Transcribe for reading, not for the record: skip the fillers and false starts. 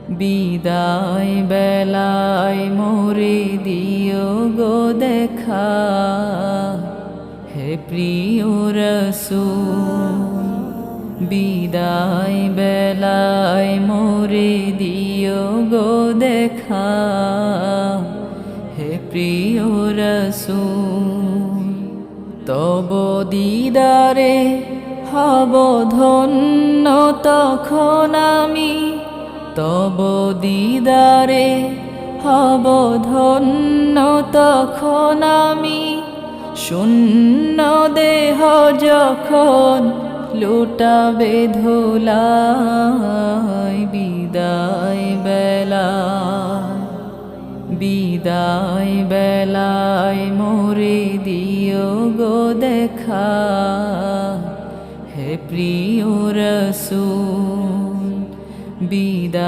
বিদায় বেলায় মোরে দিও গো দেখা, হে প্রিয় রাসূল। বিদায় বেলায় মোরে দিও গো দেখা, হে প্রিয় রাসূল। তব দিদারে হব ধন্য তখন আমি, তব দিদারে হব ধন্য তখন আমি। শূন্য দেহ যখন লুটাবে ধুলায়, বিদায় বেলায়, বিদায় বেলায় মোরে দিও গো দেখা, হে প্রিয় রাসূল। বিদায়